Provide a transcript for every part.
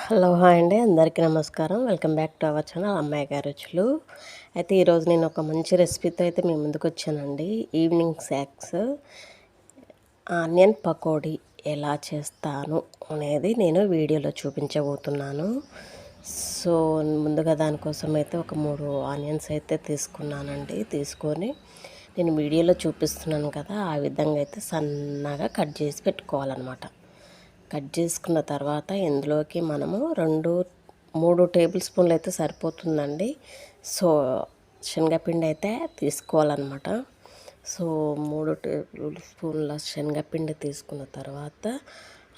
Hello hi అండి, అందరికీ నమస్కారం. Welcome back to our channel అమ్మాయి గారి రుచులు. అయితే ఈరోజు నేను ఒక మంచి రెసిపీతో అయితే మీ ముందుకు వచ్చానండి. ఈవినింగ్ స్నాక్స్ ఆనియన్ పకోడీ ఎలా చేస్తాను అనేది నేను వీడియోలో చూపించబోతున్నాను. సో ముందుగా దానికోసం అయితే ఒక 3 ఆనియన్స్ అయితే తీసుకున్నానండి. తీసుకొని నేను వీడియోలో చూపిస్తున్నాను కదా, ఆ విధంగా అయితే సన్నగా కట్ చేసి పెట్టుకోవాలన్నమాట. కట్ చేసుకున్న తర్వాత ఇందులోకి మనము 3 టేబుల్ స్పూన్లు అయితే సరిపోతుందండి. సో శనగపిండి అయితే తీసుకోవాలన్నమాట. సో 3 టేబుల్ స్పూన్ల శనగపిండి తీసుకున్న తర్వాత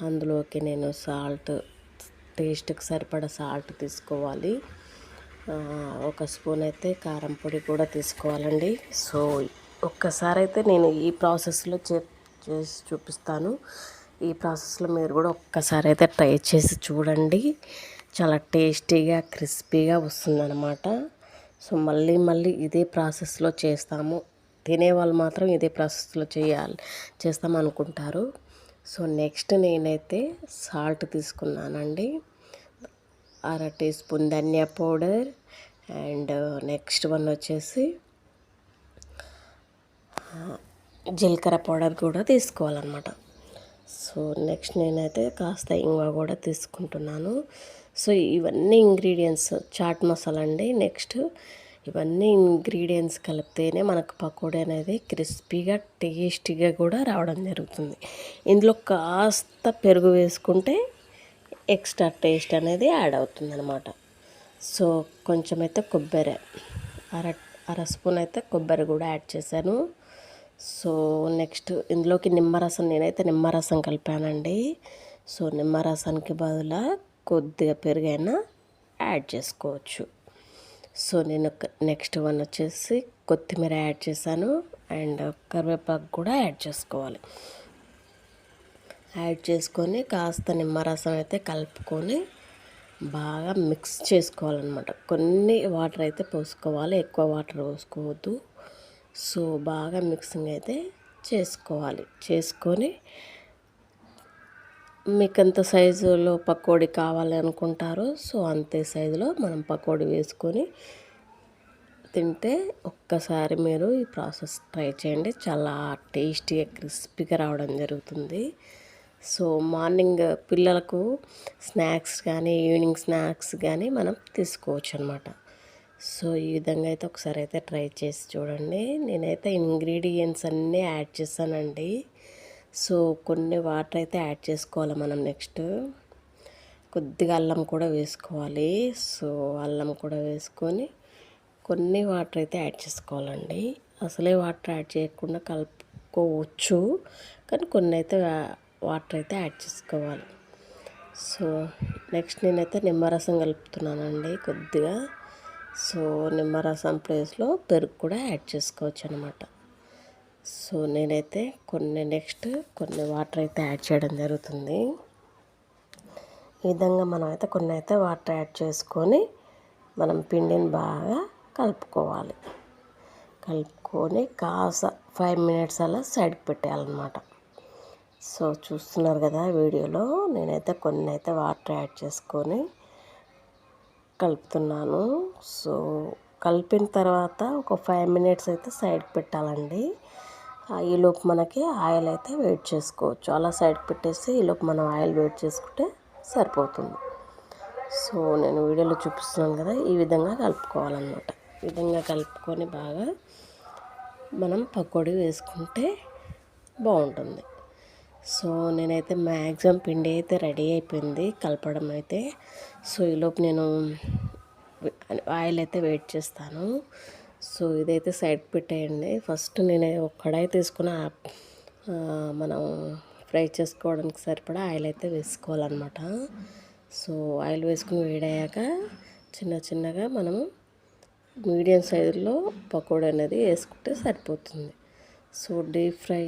అందులోకి నేను సాల్ట్, టేస్ట్కి సరిపడా సాల్ట్ తీసుకోవాలి. 1 స్పూన్ అయితే కారం పొడి కూడా తీసుకోవాలండి. సో ఒక్కసారి అయితే నేను ఈ ప్రాసెస్లో చేసి చూపిస్తాను. ఈ ప్రాసెస్లో మీరు కూడా ఒక్కసారి అయితే ట్రై చేసి చూడండి. చాలా టేస్టీగా క్రిస్పీగా వస్తుందన్నమాట. సో మళ్ళీ ఇదే ప్రాసెస్లో చేస్తాము, తినేవాళ్ళు మాత్రం ఇదే ప్రాసెస్లో చేస్తాం అనుకుంటారు. సో నెక్స్ట్ నేనైతే సాల్ట్ తీసుకున్నానండి. 1/2 టీ స్పూన్ ధనియా పౌడర్ అండ్ నెక్స్ట్ వన్ వచ్చేసి జీలకర్ర పౌడర్ కూడా తీసుకోవాలన్నమాట. సో నెక్స్ట్ నేనైతే కాస్త ఇంగువ కూడా తీసుకుంటున్నాను. సో ఇవన్నీ ఇంగ్రీడియంట్స్ చాట్ మసాలా అండి. నెక్స్ట్ ఇవన్నీ ఇంగ్రీడియంట్స్ కలిపితేనే మనకు పకోడీ అనేది క్రిస్పీగా టేస్టీగా కూడా రావడం జరుగుతుంది. ఇందులో కాస్త పెరుగు వేసుకుంటే ఎక్స్ట్రా టేస్ట్ అనేది యాడ్ అవుతుంది అనమాట. సో కొంచెం అయితే కొబ్బరి, అర స్పూన్ అయితే కొబ్బరి కూడా యాడ్ చేశాను. సో నెక్స్ట్ ఇందులోకి నిమ్మరసం, నేనైతే నిమ్మరసం కలిపానండి. సో నిమ్మరసానికి బదులు కొద్దిగా పెరుగైనా యాడ్ చేసుకోవచ్చు. సో నేను నెక్స్ట్ వన్ వచ్చేసి కొత్తిమీర యాడ్ చేశాను అండ్ కరివేపాకు కూడా యాడ్ చేసుకోవాలి. యాడ్ చేసుకొని కాస్త నిమ్మరసం అయితే కలుపుకొని బాగా మిక్స్ చేసుకోవాలన్నమాట. కొన్ని వాటర్ అయితే పోసుకోవాలి, ఎక్కువ వాటర్ పోసుకోవద్దు. సో బాగా మిక్సింగ్ అయితే చేసుకోవాలి. చేసుకొని మీకు ఎంత సైజులో పకోడీ కావాలి అనుకుంటారో సో అంతే సైజులో మనం పకోడీ వేసుకొని తింటే ఒక్కసారి మీరు ఈ ప్రాసెస్ ట్రై చేయండి. చాలా టేస్టీగా క్రిస్పీగా రావడం జరుగుతుంది. సో మార్నింగ్ పిల్లలకు స్నాక్స్ కానీ ఈవినింగ్ స్నాక్స్ కానీ మనం తీసుకోవచ్చు అనమాట. సో ఈ విధంగా అయితే ఒకసారి అయితే ట్రై చేసి చూడండి. నేనైతే ఇంగ్రీడియంట్స్ అన్నీ యాడ్ చేశానండి. సో కొన్ని వాటర్ అయితే యాడ్ చేసుకోవాలి మనం. నెక్స్ట్ కొద్దిగా అల్లం కూడా వేసుకోవాలి. సో అల్లం కూడా వేసుకొని కొన్ని వాటర్ అయితే యాడ్ చేసుకోవాలండి. అసలే వాటర్ యాడ్ చేయకుండా కలుపుకోవచ్చు, కానీ కొన్ని అయితే వాటర్ అయితే యాడ్ చేసుకోవాలి. సో నెక్స్ట్ నేనైతే నిమ్మరసం కలుపుతున్నానండి కొద్దిగా. సో నిమ్మరసం ప్లేస్లో పెరుగు కూడా యాడ్ చేసుకోవచ్చు అనమాట. సో నేనైతే కొన్ని వాటర్ అయితే యాడ్ చేయడం జరుగుతుంది. ఈ విధంగా మనం అయితే కొన్ని అయితే వాటర్ యాడ్ చేసుకొని మనం పిండిని బాగా కలుపుకోవాలి. కలుపుకొని కాస్త 5 మినిట్స్ అలా సైడ్కి పెట్టేయాలన్నమాట. సో చూస్తున్నారు కదా వీడియోలో, నేనైతే కొన్ని అయితే వాటర్ యాడ్ చేసుకొని కలుపుతున్నాను. సో కలిపిన తర్వాత ఒక 5 మినిట్స్ అయితే సైడ్కి పెట్టాలండి. ఈలోపు మనకి ఆయిల్ అయితే వేడి చేసుకోవచ్చు. అలా సైడ్కి పెట్టేసి ఈలోపు మనం ఆయిల్ వేడి చేసుకుంటే సరిపోతుంది. సో నేను వీడియోలో చూపిస్తున్నాను కదా, ఈ విధంగా కలుపుకోవాలన్నమాట. ఈ విధంగా కలుపుకొని బాగా మనం పకోడీ వేసుకుంటే బాగుంటుంది. సో నేనైతే మ్యాక్సిమం పిండి అయితే రెడీ అయిపోయింది కలపడం అయితే. సో ఈలోపు నేను ఆయిల్ అయితే వేడి చేస్తాను. సో ఇదైతే సైడ్ పెట్టేయండి. ఫస్ట్ నేను ఒక కడాయి తీసుకుని మనం ఫ్రై చేసుకోవడానికి సరిపడా ఆయిల్ అయితే వేసుకోవాలన్నమాట. సో ఆయిల్ వేసుకుని వేడయ్యాక చిన్నగా మనము మీడియం సైజులో పకోడీ అనేది వేసుకుంటే సరిపోతుంది. సో డీప్ ఫ్రై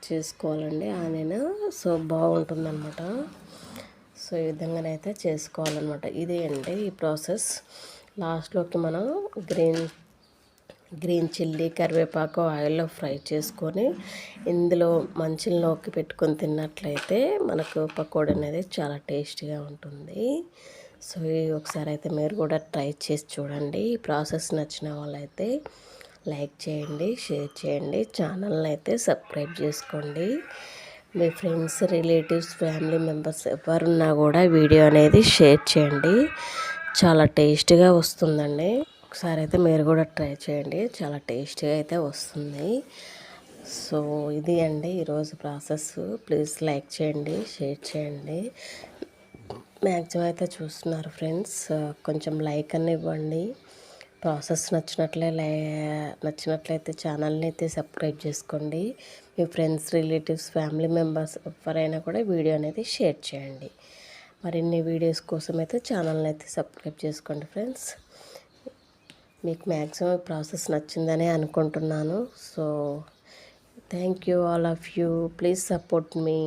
చేసుకోవాలండి ఆనియన్. సో బాగుంటుందన్నమాట. సో ఈ విధంగానైతే చేసుకోవాలన్నమాట. ఇదే అండి ఈ ప్రాసెస్. లాస్ట్లోకి మనం గ్రీన్ చిల్లీ, కరివేపాకు ఆయిల్లో ఫ్రై చేసుకొని ఇందులో మంచిలోకి పెట్టుకొని తిన్నట్లయితే మనకు పకోడీ అనేది చాలా టేస్టీగా ఉంటుంది. సో ఒకసారి అయితే మీరు కూడా ట్రై చేసి చూడండి. ఈ ప్రాసెస్ నచ్చిన వాళ్ళైతే లైక్ చేయండి, షేర్ చేయండి, ఛానల్ని అయితే సబ్స్క్రైబ్ చేసుకోండి. మీ ఫ్రెండ్స్, రిలేటివ్స్, ఫ్యామిలీ మెంబర్స్ ఎవరున్నా కూడా వీడియో అనేది షేర్ చేయండి. చాలా టేస్టీగా వస్తుందండి. ఒకసారి అయితే మీరు కూడా ట్రై చేయండి, చాలా టేస్టీగా అయితే వస్తుంది. సో ఇది అండి ఈరోజు ప్రాసెస్. ప్లీజ్ లైక్ చేయండి, షేర్ చేయండి. మ్యాక్సిమం అయితే చూస్తున్నారు ఫ్రెండ్స్, కొంచెం లైక్ అని ఇవ్వండి. ప్రాసెస్ నచ్చినట్లయితే ఛానల్ని అయితే సబ్స్క్రైబ్ చేసుకోండి. మీ ఫ్రెండ్స్, రిలేటివ్స్, ఫ్యామిలీ మెంబర్స్ ఎవరైనా కూడా వీడియో అనేది షేర్ చేయండి. మరిన్ని వీడియోస్ కోసం అయితే ఛానల్ని అయితే సబ్స్క్రైబ్ చేసుకోండి ఫ్రెండ్స్. మీకు మ్యాక్సిమం ప్రాసెస్ నచ్చిందని అనుకుంటున్నాను. So thank you all of you. Please support me.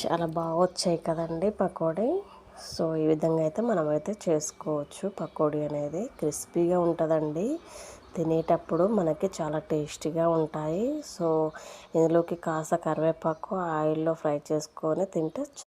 చాలా బాగా వచ్చాయి కదండి పకోడీ. సో ఈ విధంగా అయితే మనమైతే చేసుకోవచ్చు. పకోడీ అనేది క్రిస్పీగా ఉంటుందండి, తినేటప్పుడు మనకి చాలా టేస్టీగా ఉంటాయి. సో ఇందులోకి కాస్త కరివేపాకు ఆయిల్లో ఫ్రై చేసుకొని తింటే